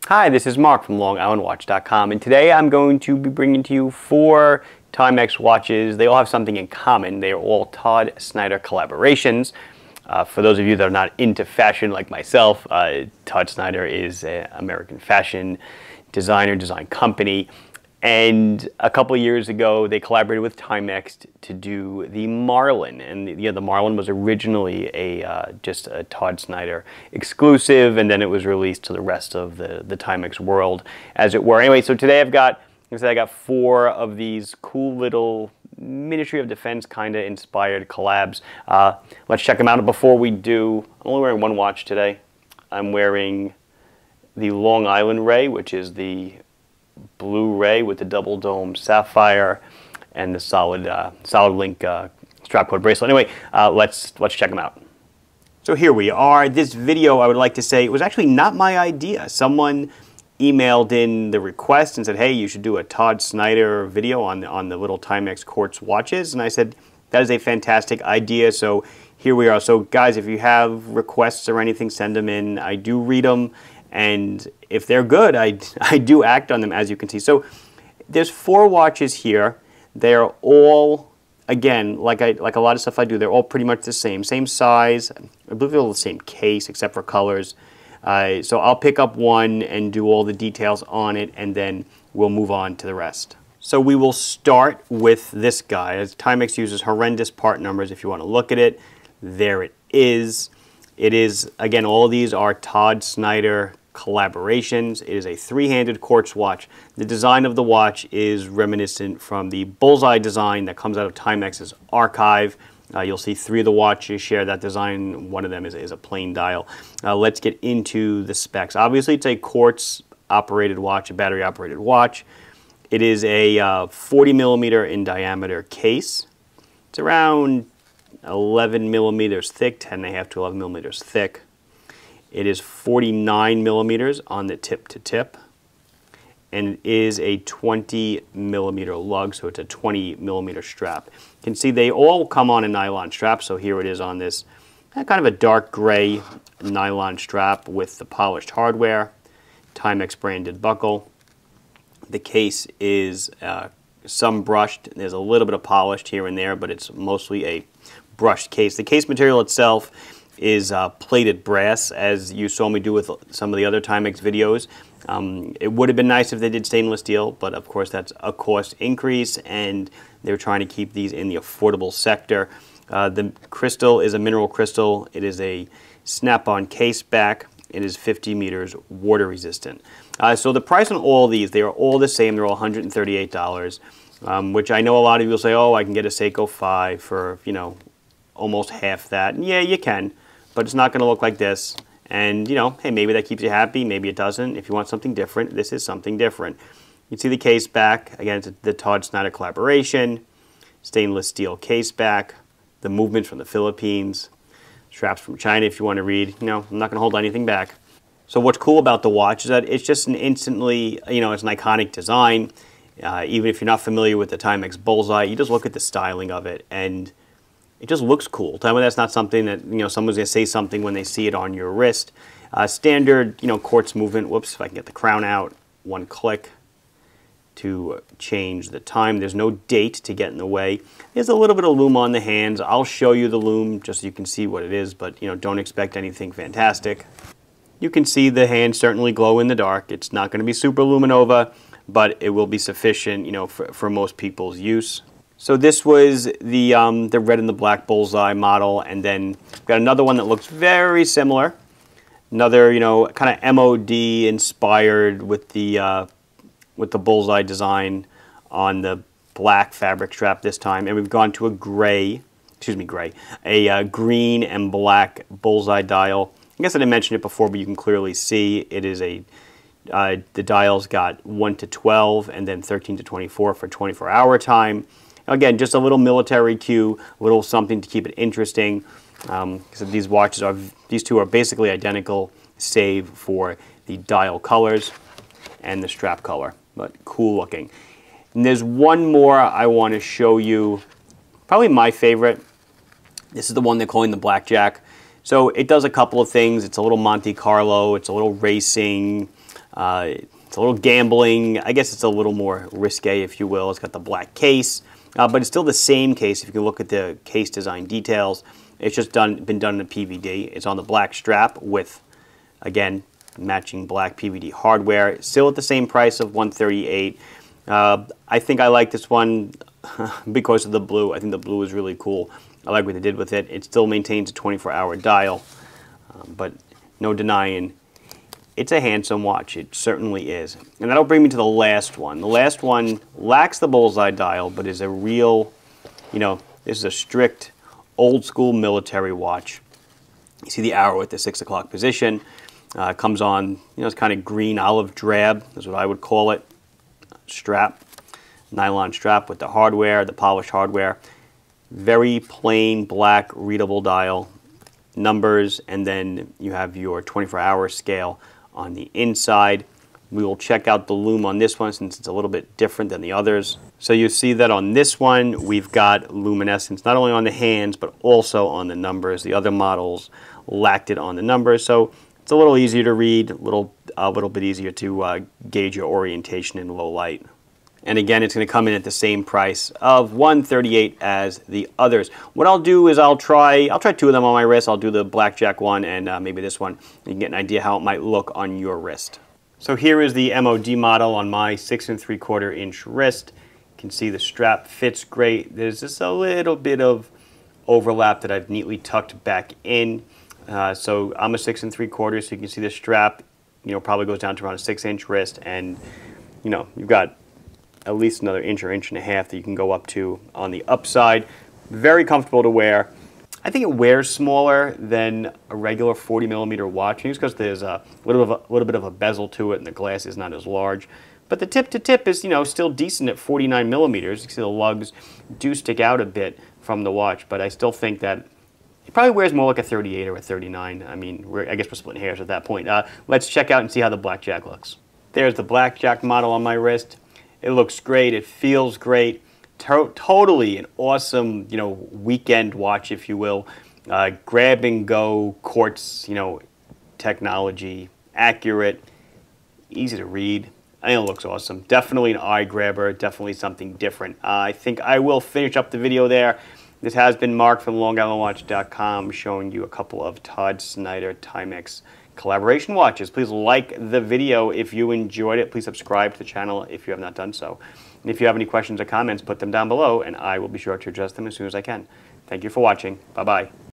Hi, this is Mark from LongIslandWatch.com, and today I'm going to be bringing to you 4 Timex watches. They all have something in common. They are all Todd Snyder collaborations. For those of you that are not into fashion like myself, Todd Snyder is an American fashion designer, design company. And a couple of years ago, they collaborated with Timex to do the Marlin. And the Marlin was originally just a Todd Snyder exclusive, and then it was released to the rest of the Timex world, as it were. Anyway, so today I got 4 of these cool little Ministry of Defense kind of inspired collabs. Let's check them out. Before we do, I'm only wearing one watch today. I'm wearing the Long Island Ray, which is the blue ray with the double dome sapphire and the solid link strap cord bracelet. Anyway, let's check them out. So here we are. This video, I would like to say, it was actually not my idea. Someone emailed in the request and said, hey, you should do a Todd Snyder video on the little Timex Quartz watches. And I said, that is a fantastic idea. So here we are. So guys, if you have requests or anything, send them in. I do read them. And if they're good, I do act on them, as you can see. So there's 4 watches here. They're all, again, like a lot of stuff I do, they're all pretty much the same size. I believe they're all the same case, except for colors. So I'll pick up one and do all the details on it, and then we'll move on to the rest. So we will start with this guy. As Timex uses horrendous part numbers, if you want to look at it, there it is. It is, again, all these are Todd Snyder collaborations. It is a 3-handed quartz watch. The design of the watch is reminiscent from the bullseye design that comes out of Timex's archive. You'll see 3 of the watches share that design. One of them is a plain dial. Let's get into the specs. Obviously, it's a quartz-operated watch, a battery-operated watch. It is a 40 millimeter in diameter case. It's around 11 millimeters thick, 10.5 to 11 millimeters thick. It is 49 millimeters on the tip to tip, and it is a 20 millimeter lug, so it's a 20 millimeter strap. You can see they all come on a nylon strap, so here it is on this kind of a dark gray nylon strap with the polished hardware, Timex branded buckle. The case is some brushed. There's a little bit of polished here and there, but it's mostly a brushed case. The case material itself is plated brass, as you saw me do with some of the other Timex videos. It would have been nice if they did stainless steel, but of course that's a cost increase, and they're trying to keep these in the affordable sector. The crystal is a mineral crystal. It is a snap-on case back. It is 50 meters water resistant. So the price on all these, they are all the same. They're all $138, which I know a lot of you will say, oh, I can get a Seiko 5 for, you know, almost half that. And yeah, you can, but it's not going to look like this. And, you know, hey, maybe that keeps you happy, maybe it doesn't. If you want something different, this is something different. You can see the case back. Again, it's the Todd Snyder collaboration. Stainless steel case back. The movements from the Philippines. Straps from China, if you want to read. You know, I'm not going to hold anything back. So what's cool about the watch is that it's just an instantly, you know, it's an iconic design. Even if you're not familiar with the Timex bullseye, you just look at the styling of it, and it just looks cool. Tell me that's not something that, you know, someone's going to say something when they see it on your wrist. Standard, you know, quartz movement. Whoops, if I can get the crown out. One click to change the time. There's no date to get in the way. There's a little bit of loom on the hands. I'll show you the loom just so you can see what it is, but, you know, don't expect anything fantastic. You can see the hands certainly glow in the dark. It's not going to be super luminova, but it will be sufficient, you know, for most people's use. So this was the red and the black bullseye model, and then we've got another one that looks very similar. Another, you know, kind of MOD inspired with the bullseye design on the black fabric strap this time, and we've gone to a green and black bullseye dial. I guess I didn't mention it before, but you can clearly see it is the dial's got 1 to 12 and then 13 to 24 for 24-hour time. Again, just a little military cue, a little something to keep it interesting. Because these two are basically identical, save for the dial colors and the strap color, but cool looking. And there's one more I want to show you, probably my favorite. This is the one they're calling the Blackjack. So it does a couple of things. It's a little Monte Carlo, it's a little racing, It's a little gambling. I guess it's a little more risque, if you will. It's got the black case, but it's still the same case. If you can look at the case design details, it's just been done in PVD. It's on the black strap with, again, matching black PVD hardware. Still at the same price of $138. I think I like this one because of the blue. I think the blue is really cool. I like what they did with it. It still maintains a 24-hour dial, but no denying it's a handsome watch. It certainly is. And that'll bring me to the last one. The last one lacks the bullseye dial, but is a real, this is a strict old school military watch. You see the arrow at the 6 o'clock position. Comes on, it's kind of green olive drab, is what I would call it. Strap, nylon strap with the hardware, the polished hardware. Very plain black readable dial, numbers, and then you have your 24-hour scale on the inside. We will check out the Loom on this one since it's a little bit different than the others. So you see that on this one we've got luminescence not only on the hands but also on the numbers. The other models lacked it on the numbers, so it's a little easier to read, a little bit easier to gauge your orientation in low light. And again, it's going to come in at the same price of $138 as the others. What I'll do is I'll try 2 of them on my wrist. I'll do the blackjack one and maybe this one. You can get an idea how it might look on your wrist. So here is the MOD model on my 6 3/4 inch wrist. You can see the strap fits great. There's just a little bit of overlap that I've neatly tucked back in. So I'm a 6 3/4, so you can see the strap, probably goes down to around a 6-inch wrist, and you've got at least another inch or inch and a half that you can go up to on the upside. Very comfortable to wear. I think it wears smaller than a regular 40mm watch, just because there's a little bit of a bezel to it, and the glass is not as large. But the tip to tip is still decent at 49mm. You can see the lugs do stick out a bit from the watch, but I still think that it probably wears more like a 38 or a 39. I mean, I guess we're splitting hairs at that point. Let's check out and see how the blackjack looks. There's the blackjack model on my wrist. It looks great. It feels great. Totally an awesome, weekend watch, if you will. Grab and go, Quartz, technology, accurate, easy to read. I think it looks awesome. Definitely an eye grabber. Definitely something different. I think I will finish up the video there. This has been Mark from LongIslandWatch.com showing you a couple of Todd Snyder Timex collaboration watches. Please like the video if you enjoyed it. Please subscribe to the channel if you have not done so. And if you have any questions or comments, put them down below and I will be sure to address them as soon as I can. Thank you for watching. Bye-bye.